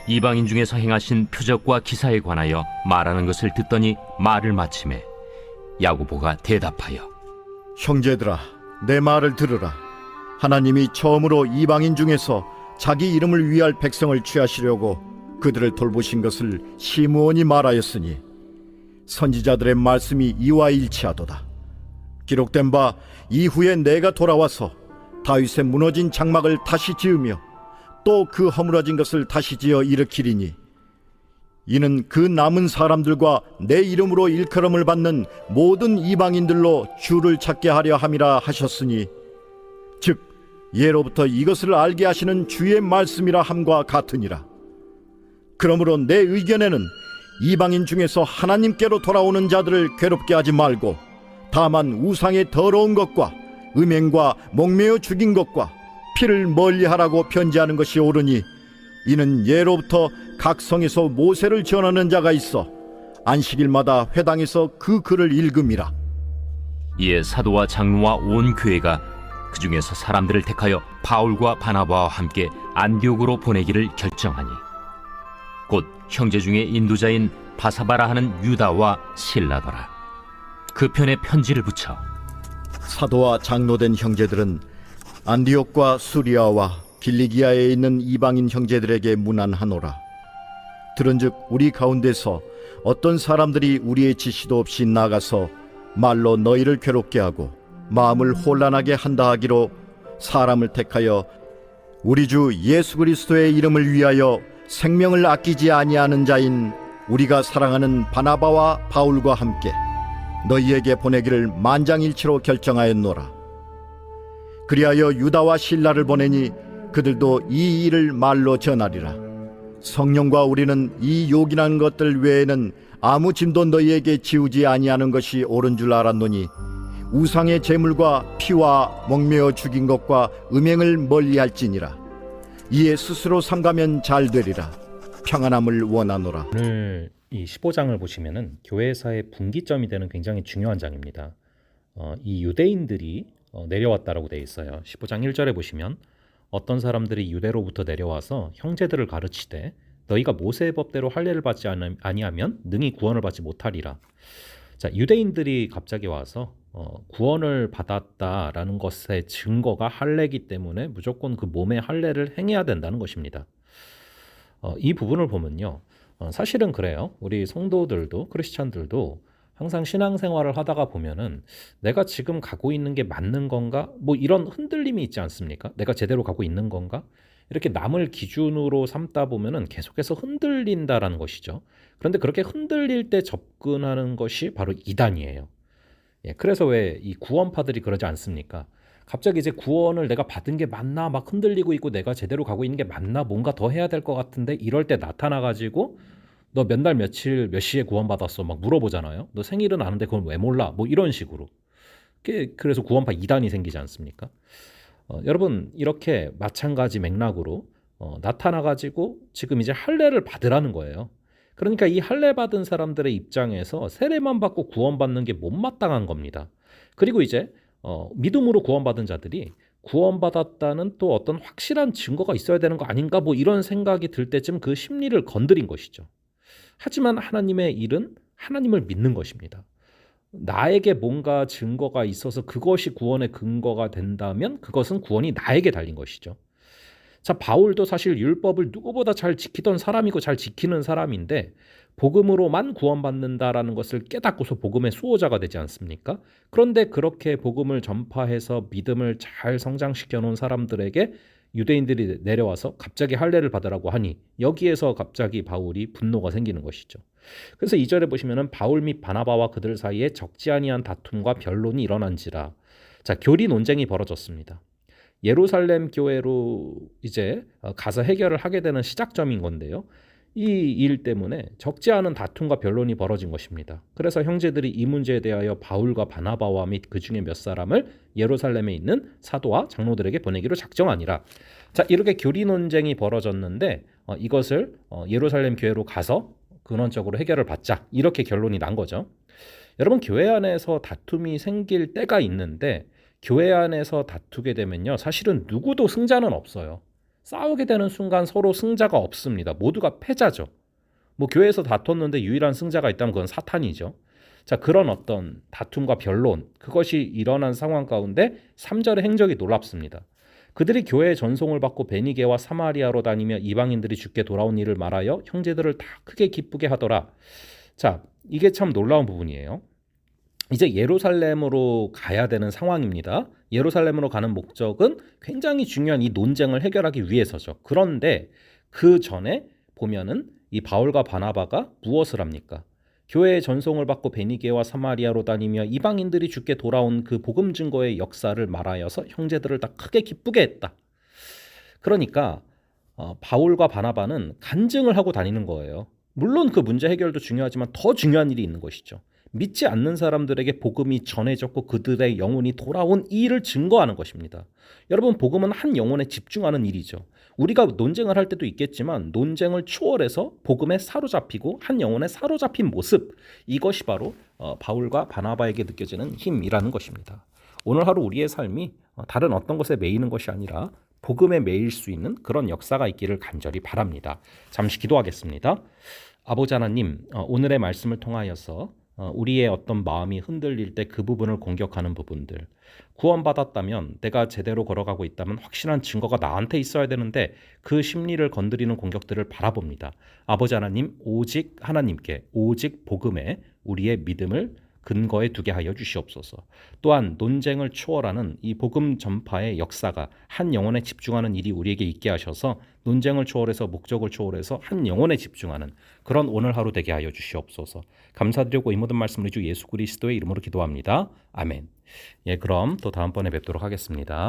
이방인 중에서 행하신 표적과 기사에 관하여 말하는 것을 듣더니 말을 마치매 야고보가 대답하여 형제들아, 내 말을 들으라. 하나님이 처음으로 이방인 중에서 자기 이름을 위할 백성을 취하시려고 그들을 돌보신 것을 시므온이 말하였으니 선지자들의 말씀이 이와 일치하도다. 기록된 바 이후에 내가 돌아와서 다윗의 무너진 장막을 다시 지으며 또 그 허물어진 것을 다시 지어 일으키리니 이는 그 남은 사람들과 내 이름으로 일컬음을 받는 모든 이방인들로 주를 찾게 하려 함이라 하셨으니 즉 예로부터 이것을 알게 하시는 주의 말씀이라 함과 같으니라. 그러므로 내 의견에는 이방인 중에서 하나님께로 돌아오는 자들을 괴롭게 하지 말고 다만 우상의 더러운 것과 음행과 목매어 죽인 것과 피를 멀리하라고 편지하는 것이 옳으니 이는 예로부터 각 성에서 모세를 전하는 자가 있어 안식일마다 회당에서 그 글을 읽음이라. 이에 사도와 장로와 온 교회가 그 중에서 사람들을 택하여 바울과 바나바와 함께 안디옥으로 보내기를 결정하니 곧 형제 중에 인도자인 바사바라 하는 유다와 실라더라. 그 편에 편지를 붙여 사도와 장로된 형제들은 안디옥과 수리아와 길리기아에 있는 이방인 형제들에게 문안하노라. 들은즉 우리 가운데서 어떤 사람들이 우리의 지시도 없이 나가서 말로 너희를 괴롭게 하고 마음을 혼란하게 한다 하기로 사람을 택하여 우리 주 예수 그리스도의 이름을 위하여 생명을 아끼지 아니하는 자인 우리가 사랑하는 바나바와 바울과 함께 너희에게 보내기를 만장일치로 결정하였노라. 그리하여 유다와 실라를 보내니 그들도 이 일을 말로 전하리라. 성령과 우리는 이 요긴한 것들 외에는 아무 짐도 너희에게 지우지 아니하는 것이 옳은 줄 알았노니 우상의 제물과 피와 목매어 죽인 것과 음행을 멀리할지니라. 이에 스스로 삼가면 잘 되리라. 평안함을 원하노라. 오늘 이 15장을 보시면은 교회사의 분기점이 되는 굉장히 중요한 장입니다. 이 유대인들이 내려왔다라고 되어 있어요. 15장 1절에 보시면 어떤 사람들이 유대로부터 내려와서 형제들을 가르치되 너희가 모세의 법대로 할례를 받지 아니하면 능히 구원을 받지 못하리라. 자, 유대인들이 갑자기 와서 구원을 받았다라는 것의 증거가 할례이기 때문에 무조건 그 몸의 할례를 행해야 된다는 것입니다. 이 부분을 보면요, 사실은 그래요. 우리 성도들도 크리스찬들도 항상 신앙생활을 하다가 보면은 내가 지금 가고 있는 게 맞는 건가? 뭐 이런 흔들림이 있지 않습니까? 내가 제대로 가고 있는 건가? 이렇게 남을 기준으로 삼다 보면은 계속해서 흔들린다라는 것이죠. 그런데 그렇게 흔들릴 때 접근하는 것이 바로 이단이에요. 예, 그래서 왜 이 구원파들이 그러지 않습니까? 갑자기 이제 구원을 내가 받은 게 맞나 막 흔들리고 있고 내가 제대로 가고 있는 게 맞나 뭔가 더 해야 될 것 같은데 이럴 때 나타나가지고 너 몇 날 며칠 몇 시에 구원받았어 막 물어보잖아요. 너 생일은 아는데 그걸 왜 몰라? 뭐 이런 식으로. 그래서 구원파 이단이 생기지 않습니까? 여러분 이렇게 마찬가지 맥락으로 나타나가지고 지금 이제 할례를 받으라는 거예요. 그러니까 이 할례 받은 사람들의 입장에서 세례만 받고 구원받는 게 못마땅한 겁니다. 그리고 이제 믿음으로 구원받은 자들이 구원받았다는 또 어떤 확실한 증거가 있어야 되는 거 아닌가 뭐 이런 생각이 들 때쯤 그 심리를 건드린 것이죠. 하지만 하나님의 일은 하나님을 믿는 것입니다. 나에게 뭔가 증거가 있어서 그것이 구원의 근거가 된다면 그것은 구원이 나에게 달린 것이죠. 자, 바울도 사실 율법을 누구보다 잘 지키던 사람이고 잘 지키는 사람인데 복음으로만 구원받는다라는 것을 깨닫고서 복음의 수호자가 되지 않습니까? 그런데 그렇게 복음을 전파해서 믿음을 잘 성장시켜 놓은 사람들에게 유대인들이 내려와서 갑자기 할례를 받으라고 하니 여기에서 갑자기 바울이 분노가 생기는 것이죠. 그래서 2절에 보시면은 바울 및 바나바와 그들 사이에 적지 아니한 다툼과 변론이 일어난지라. 자, 교리 논쟁이 벌어졌습니다. 예루살렘 교회로 이제 가서 해결을 하게 되는 시작점인 건데요. 이 일 때문에 적지 않은 다툼과 변론이 벌어진 것입니다. 그래서 형제들이 이 문제에 대하여 바울과 바나바와 및 그 중에 몇 사람을 예루살렘에 있는 사도와 장로들에게 보내기로 작정하니라. 자, 이렇게 교리 논쟁이 벌어졌는데 이것을 예루살렘 교회로 가서 근원적으로 해결을 받자 이렇게 결론이 난 거죠. 여러분 교회 안에서 다툼이 생길 때가 있는데 교회 안에서 다투게 되면요 사실은 누구도 승자는 없어요. 싸우게 되는 순간 서로 승자가 없습니다. 모두가 패자죠. 뭐 교회에서 다퉜는데 유일한 승자가 있다면 그건 사탄이죠. 자, 그런 어떤 다툼과 변론, 그것이 일어난 상황 가운데 3절의 행적이 놀랍습니다. 그들이 교회의 전송을 받고 베니게와 사마리아로 다니며 이방인들이 주께 돌아온 일을 말하여 형제들을 다 크게 기쁘게 하더라. 자, 이게 참 놀라운 부분이에요. 이제 예루살렘으로 가야 되는 상황입니다. 예루살렘으로 가는 목적은 굉장히 중요한 이 논쟁을 해결하기 위해서죠. 그런데 그 전에 보면은 이 바울과 바나바가 무엇을 합니까? 교회의 전송을 받고 베니게와 사마리아로 다니며 이방인들이 주께 돌아온 그 복음 증거의 역사를 말하여서 형제들을 다 크게 기쁘게 했다. 그러니까 바울과 바나바는 간증을 하고 다니는 거예요. 물론 그 문제 해결도 중요하지만 더 중요한 일이 있는 것이죠. 믿지 않는 사람들에게 복음이 전해졌고 그들의 영혼이 돌아온 이 일을 증거하는 것입니다. 여러분, 복음은 한 영혼에 집중하는 일이죠. 우리가 논쟁을 할 때도 있겠지만 논쟁을 초월해서 복음에 사로잡히고 한 영혼에 사로잡힌 모습, 이것이 바로 바울과 바나바에게 느껴지는 힘이라는 것입니다. 오늘 하루 우리의 삶이 다른 어떤 것에 매이는 것이 아니라 복음에 매일 수 있는 그런 역사가 있기를 간절히 바랍니다. 잠시 기도하겠습니다. 아버지 하나님, 오늘의 말씀을 통하여서 우리의 어떤 마음이 흔들릴 때 그 부분을 공격하는 부분들, 구원받았다면 내가 제대로 걸어가고 있다면 확실한 증거가 나한테 있어야 되는데 그 심리를 건드리는 공격들을 바라봅니다. 아버지 하나님, 오직 하나님께, 오직 복음에 우리의 믿음을 근거에 두게 하여 주시옵소서. 또한 논쟁을 초월하는 이 복음 전파의 역사가 한 영혼에 집중하는 일이 우리에게 있게 하셔서 논쟁을 초월해서 목적을 초월해서 한 영혼에 집중하는 그런 오늘 하루 되게 하여 주시옵소서. 감사드리고 이 모든 말씀을 주 예수 그리스도의 이름으로 기도합니다. 아멘. 예, 그럼 또 다음번에 뵙도록 하겠습니다.